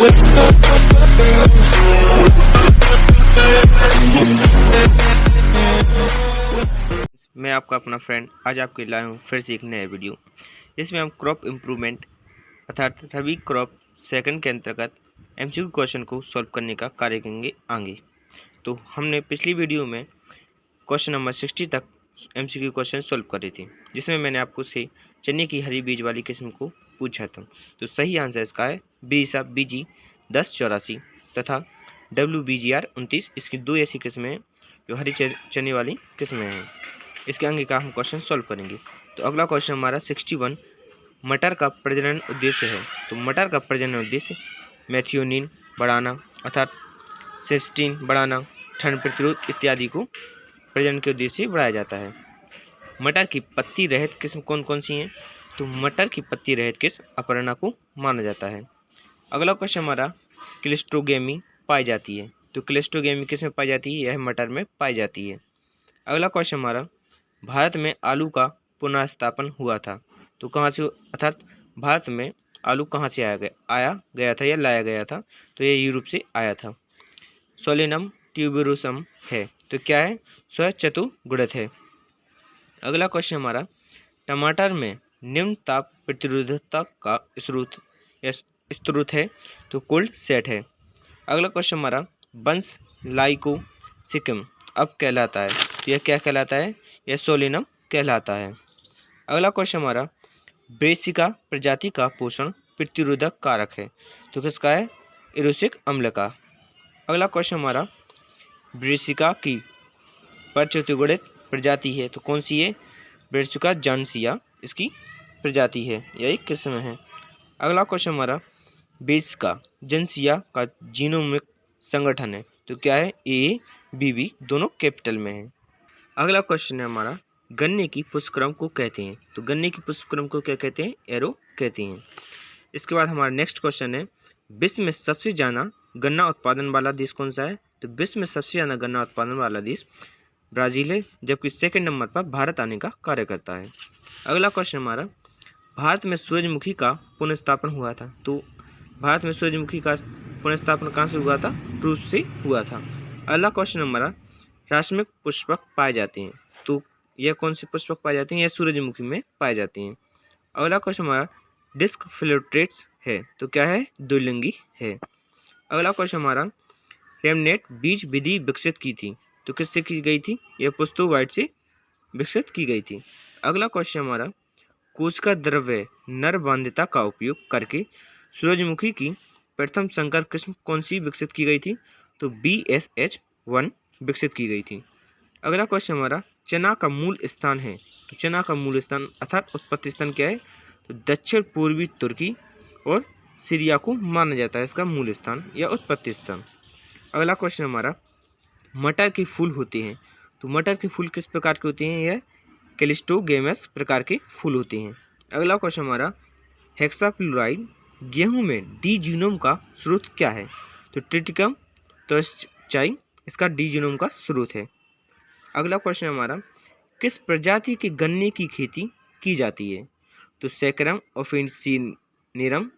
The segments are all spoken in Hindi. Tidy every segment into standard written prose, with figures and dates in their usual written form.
मैं आपका अपना फ्रेंड आज आपके लाया हूँ फिर से एक नया वीडियो, जिसमें हम क्रॉप इम्प्रूवमेंट अर्थात रबी क्रॉप सेकंड के अंतर्गत एमसीक्यू क्वेश्चन को सॉल्व करने का कार्य करेंगे आगे। तो हमने पिछली वीडियो में क्वेश्चन नंबर 60 तक एमसीक्यू क्वेश्चन सॉल्व करे थे, जिसमें मैंने आपको से चने की हरी बीज वाली किस्म को पूछा था। तो सही आंसर इसका है बीसा बीजी 1084 तथा WBGR 29। इसकी दो ऐसी किस्में हैं जो हरी चने वाली किस्में हैं। इसके आगे का हम क्वेश्चन सॉल्व करेंगे। तो अगला क्वेश्चन हमारा 61 मटर का प्रजनन उद्देश्य है। तो मटर का प्रजनन उद्देश्य मैथियोनिन बढ़ाना अर्थात सिस्टीन बढ़ाना, ठंड प्रतिरोध इत्यादि को प्रजनन के उद्देश्य से बढ़ाया जाता है। मटर की पत्ती रहित किस्म कौन कौन सी हैं? तो मटर की पत्ती रहित किस्म अपर्णा को माना जाता है। अगला क्वेश्चन हमारा क्लिस्ट्रोगेमी पाई जाती है। तो क्लिस्ट्रोगेमी किस में पाई जाती है? यह मटर में पाई जाती है। अगला क्वेश्चन हमारा भारत में आलू का पुनः स्थापन हुआ था। तो कहाँ से, अर्थात भारत में आलू कहाँ से आया गया था या लाया गया था? तो यह यूरोप से आया था। सोलेनम ट्यूबरोसम है। तो क्या है? स्वचतुर्गुणित है। अगला क्वेश्चन हमारा टमाटर में निम्न ताप प्रतिरोधकता का स्रोत है। तो कोल्ड सेट है। अगला क्वेश्चन हमारा बंस लाइकोसिकम अब कहलाता है। तो यह क्या कहलाता है? यह सोलेनम कहलाता है। अगला क्वेश्चन हमारा ब्रेसिका प्रजाति का पोषण प्रतिरोधक कारक है। तो किसका है? इरोसिक अम्ल का। अगला क्वेश्चन हमारा ब्रेसिका की परचतुर्गुणित प्रजाति है। तो कौन सी है? ब्रेसिका जानसिया इसकी प्रजाति है, यह एक किस्म है। अगला क्वेश्चन हमारा ब्रेसिका जनसिया का जीनोमिक संगठन है। तो क्या है? AABB दोनों कैपिटल में है। अगला क्वेश्चन है हमारा गन्ने की पुष्पक्रम को कहते हैं। तो गन्ने की पुष्पक्रम को क्या कहते हैं? एरो कहते हैं। इसके बाद हमारा नेक्स्ट क्वेश्चन है विश्व में सबसे ज़्यादा गन्ना उत्पादन वाला देश कौन सा है? तो विश्व में सबसे ज़्यादा गन्ना उत्पादन वाला देश ब्राज़ील है, जबकि सेकंड नंबर पर भारत आने का कार्य करता है। अगला क्वेश्चन हमारा भारत में सूरजमुखी का पुनर्स्थापन हुआ था। तो भारत में सूरजमुखी का पुनर्स्थापन कहाँ से हुआ था? रूस से हुआ था। अगला क्वेश्चन हमारा रासायनिक पुष्पक पाए जाते हैं। तो यह कौन से पुष्पक पाए जाते हैं? यह सूरजमुखी में पाए जाते हैं। अगला क्वेश्चन हमारा डिस्क फ्लोट्रेट्स है। तो क्या है? द्विलिंगी है। अगला क्वेश्चन हमारा रेमनेट बीज विधि विकसित की थी। तो किससे की गई थी? यह पुस्तोवाइट से विकसित की गई थी। अगला क्वेश्चन हमारा कोशिका द्रव्य नर बाध्यता का उपयोग करके सूरजमुखी की प्रथम संकर किस्म कौन सी विकसित की गई थी? तो BSH1 विकसित की गई थी। अगला क्वेश्चन हमारा चना का मूल स्थान है। तो चना का मूल स्थान अर्थात उत्पत्ति स्थान क्या है? तो दक्षिण पूर्वी तुर्की और सीरिया को माना जाता है इसका मूल स्थान या उत्पत्ति स्थान। अगला क्वेश्चन हमारा मटर के फूल होते हैं। तो मटर के फूल किस प्रकार के होते हैं? यह क्लिस्ट्रोगेमस प्रकार के फूल होते हैं। अगला क्वेश्चन हमारा हेक्साफ्लोराइड गेहूं में डी जीनोम का स्रोत क्या है? तो ट्रिटिकम तोरसचाई इसका डी जीनोम का स्रोत है। अगला क्वेश्चन हमारा किस प्रजाति के गन्ने की खेती की जाती है? तो सैकरम ऑफिसिनेरम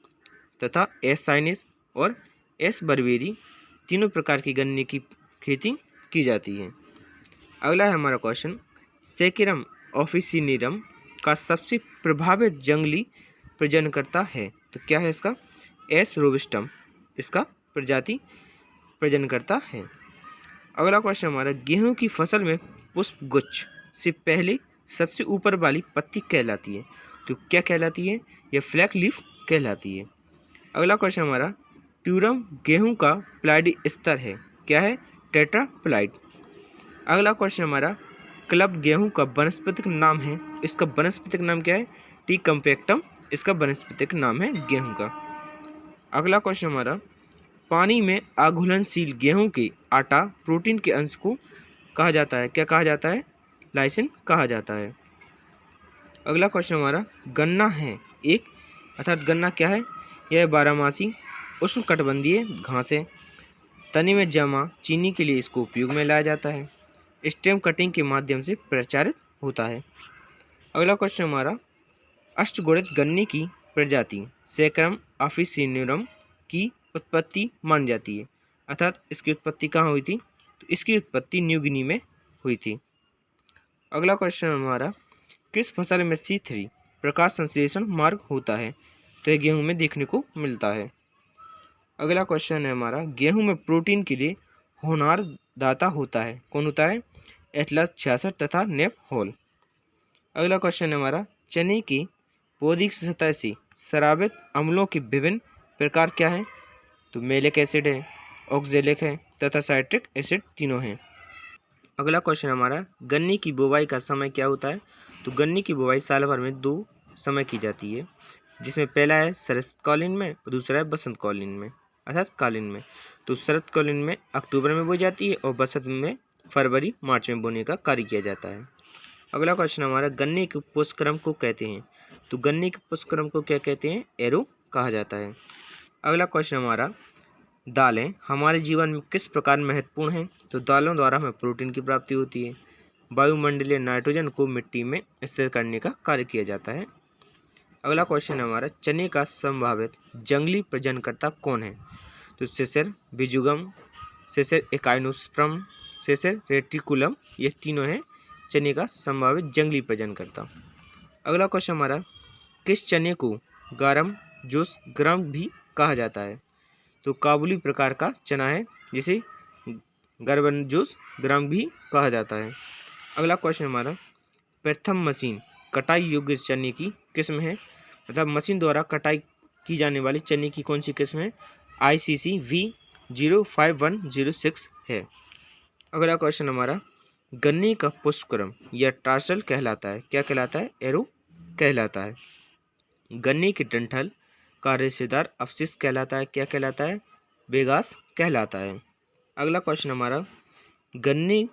तथा एस साइनिस और एस बर्बेरी तीनों प्रकार की गन्ने की खेती की जाती है। अगला है हमारा क्वेश्चन सैकरम ऑफिसिनेरम का सबसे प्रभावित जंगली प्रजननकर्ता है। तो क्या है इसका? एस रोबस्टम इसका प्रजाति प्रजननकर्ता है। अगला क्वेश्चन हमारा गेहूं की फसल में पुष्प गुच्छ से पहले सबसे ऊपर वाली पत्ती कहलाती है। तो क्या कहलाती है? यह फ्लैग लीफ कहलाती है। अगला क्वेश्चन हमारा ट्यूरम गेहूं का प्लाइड स्तर है। क्या है? टेट्राप्लाइड। अगला क्वेश्चन हमारा क्लब गेहूं का वनस्पतिक नाम है। इसका वनस्पतिक नाम क्या है? टी कम्पेक्टम इसका वनस्पतिक नाम है गेहूं का। अगला क्वेश्चन हमारा पानी में अघुलनशील गेहूं के आटा प्रोटीन के अंश को कहा जाता है। क्या कहा जाता है? लाइसिन कहा जाता है। अगला क्वेश्चन हमारा गन्ना है एक अर्थात गन्ना क्या है? यह बारहमासी उष्णकटिबंधीय घास है। तने में जमा चीनी के लिए इसको उपयोग में लाया जाता है। स्टेम कटिंग के माध्यम से प्रचारित होता है। अगला क्वेश्चन हमारा अष्टगुणित गन्ने की प्रजाति सैकरम ऑफिसिनेरम की उत्पत्ति मानी जाती है, अर्थात इसकी उत्पत्ति कहाँ हुई थी? तो इसकी उत्पत्ति न्यू गिनी में हुई थी। अगला क्वेश्चन हमारा, किस फसल में C3 प्रकाश संश्लेषण मार्ग होता है? तो यह गेहूं में देखने को मिलता है। अगला क्वेश्चन है हमारा, गेहूं में प्रोटीन के लिए होनहार दाता होता है, कौन होता है? एटलस 66 तथा नेप होल। अगला क्वेश्चन है हमारा, चने की पौधी की सतह से स्रावित अम्लों के विभिन्न प्रकार क्या है? तो मेलिक एसिड है, ऑक्जेलिक है तथा साइट्रिक एसिड तीनों हैं। अगला क्वेश्चन हमारा, गन्ने की बुवाई का समय क्या होता है? तो गन्ने की बुवाई साल भर में 2 समय की जाती है, जिसमें पहला है शरतकालीन में और दूसरा है बसंतकालीन में, अर्थात कालीन में। तो शरतकालीन में अक्टूबर में बोई जाती है और बसंत में फरवरी मार्च में बोने का कार्य किया जाता है। अगला क्वेश्चन हमारा, गन्ने के पुष्पक्रम को कहते हैं? तो गन्ने के पुष्पक्रम को क्या कहते हैं? एरो कहा जाता है। अगला क्वेश्चन हमारा, दालें हमारे जीवन में किस प्रकार महत्वपूर्ण हैं? तो दालों द्वारा हमें प्रोटीन की प्राप्ति होती है, वायुमंडलीय नाइट्रोजन को मिट्टी में स्थिर करने का कार्य किया जाता है। अगला क्वेश्चन हमारा, चने का संभावित जंगली प्रजननकर्ता कौन है? तो सेसर बिजुगम, सेसर एकाइनोस्पर्म, सेसर रेटिकुलम, ये तीनों हैं चने का संभावित जंगली प्रजननकर्ता। अगला क्वेश्चन हमारा, किस चने को गारम जोस ग्राम भी कहा जाता है? तो काबुली प्रकार का चना है जिसे गर्बन जोस ग्राम भी कहा जाता है। अगला क्वेश्चन हमारा, प्रथम मशीन कटाई योग्य चने की किस्म है? मतलब मशीन द्वारा कटाई की जाने वाली चने की कौन सी किस्म है? ICC V05106 है। अगला क्वेश्चन हमारा, गन्ने का पुष्पक्रम या टासल कहलाता है, क्या कहलाता है? एरो कहलाता है। गन्ने के डंठल का रेशेदार अवशिष्ट कहलाता है, क्या कहलाता है? बेगास कहलाता है। अगला क्वेश्चन हमारा, गन्ने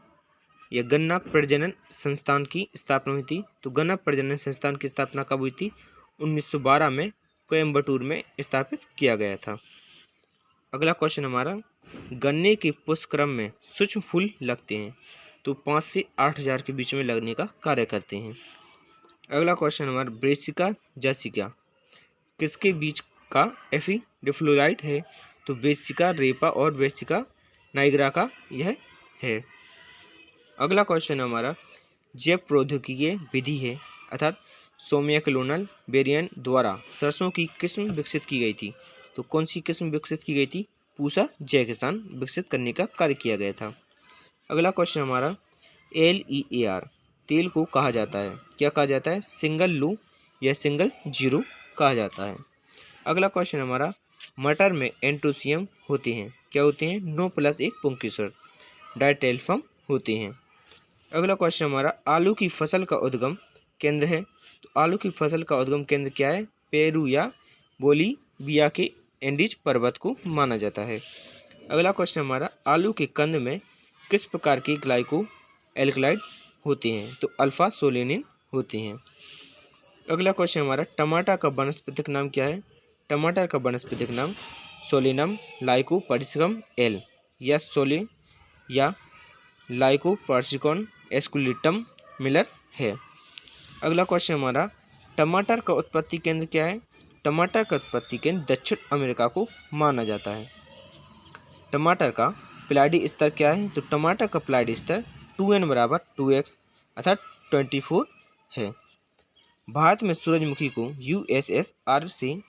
या गन्ना प्रजनन संस्थान की स्थापना हुई थी? तो गन्ना प्रजनन संस्थान की स्थापना कब हुई थी? 1912 में कोयम्बटूर में स्थापित किया गया था। अगला क्वेश्चन हमारा, गन्ने के पुष्पक्रम में सूक्ष्म फूल लगते हैं, तो 5 से 8,000 के बीच में लगने का कार्य करते हैं। अगला क्वेश्चन हमारा, ब्रेसिका जैसिका किसके बीच का एफिडिफ्लोराइट है? तो ब्रेसिका रेपा और ब्रेसिका नाइग्रा का यह है। अगला क्वेश्चन हमारा, जैव प्रौद्योगिकी विधि है, अर्थात सोम्या क्लोनल वेरिएंट द्वारा सरसों की किस्म विकसित की गई थी, तो कौन सी किस्म विकसित की गई थी? पूसा जय किसान विकसित करने का कार्य किया गया था। अगला क्वेश्चन हमारा, LEAR तेल को कहा जाता है, क्या कहा जाता है? सिंगल लू या सिंगल जीरो कहा जाता है। अगला क्वेश्चन हमारा, मटर में एंटोसियम होते हैं, क्या होते हैं? 9+1 पुंकेसर डाइटेल्फम होते हैं। अगला क्वेश्चन हमारा, आलू की फसल का उद्गम केंद्र है, तो आलू की फसल का उद्गम केंद्र क्या है? पेरू या बोलीविया के एंडीज पर्वत को माना जाता है। अगला क्वेश्चन हमारा, आलू के कंद में किस प्रकार के ग्लाइको एल्कलाइड होते हैं? तो अल्फा सोलेनिन होते हैं। अगला क्वेश्चन हमारा, टमाटर का वनस्पतिक नाम क्या है? टमाटर का वनस्पतिक नाम सोलेनम लाइकोपर्सिकम एल या सोले या लाइकोपर्सिकॉन एस्कुलेटम मिलर है। अगला क्वेश्चन हमारा, टमाटर का उत्पत्ति केंद्र क्या है? टमाटर का उत्पत्ति केंद्र दक्षिण अमेरिका को माना जाता है। टमाटर का प्लाइडी स्तर क्या है? तो टमाटर का प्लाइडी स्तर 2n बराबर 2x अर्थात 24 है। भारत में सूरजमुखी को USSR से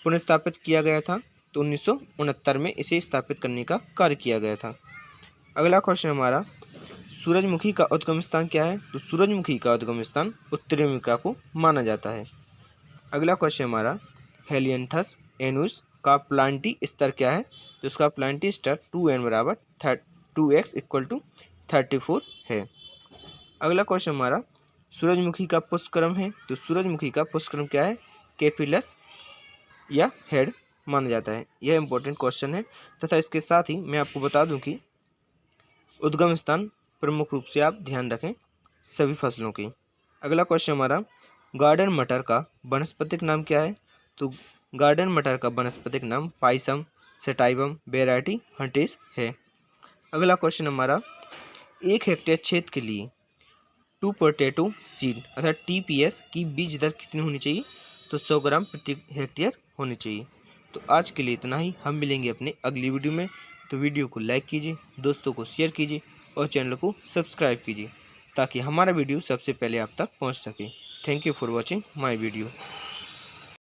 पुनर्स्थापित किया गया था, तो 1969 में इसे स्थापित करने का कार्य किया गया था। अगला क्वेश्चन हमारा, सूरजमुखी का उद्गम स्थान क्या है? तो सूरजमुखी का उद्गम स्थान उत्तरी अमेरिका को माना जाता है। अगला क्वेश्चन हमारा, हेलियंथस एनुस का प्लांटी स्तर क्या है? तो इसका प्लांटी स्तर 2n बराबर 2x = 34 है। अगला क्वेश्चन हमारा, सूरजमुखी का पुष्पक्रम है, तो सूरजमुखी का पुष्पक्रम क्या है? कैपिलस या हेड माना जाता है। यह इंपॉर्टेंट क्वेश्चन है तथा इसके साथ ही मैं आपको बता दूं कि उद्गम स्थान प्रमुख रूप से आप ध्यान रखें सभी फसलों की। अगला क्वेश्चन हमारा, गार्डन मटर का वनस्पतिक नाम क्या है? तो गार्डन मटर का वनस्पतिक नाम पाइसम सेटाइवम वेराइटी हंटिस है। अगला क्वेश्चन हमारा, 1 हेक्टेयर क्षेत्र के लिए 2 पोटैटो सीड अर्थात TPS की बीज दर कितनी होनी चाहिए? तो 100 ग्राम प्रति हेक्टेयर होनी चाहिए। तो आज के लिए इतना ही, हम मिलेंगे अपने अगली वीडियो में। तो वीडियो को लाइक कीजिए, दोस्तों को शेयर कीजिए और चैनल को सब्सक्राइब कीजिए ताकि हमारा वीडियो सबसे पहले आप तक पहुंच सके। Thank you for watching my video.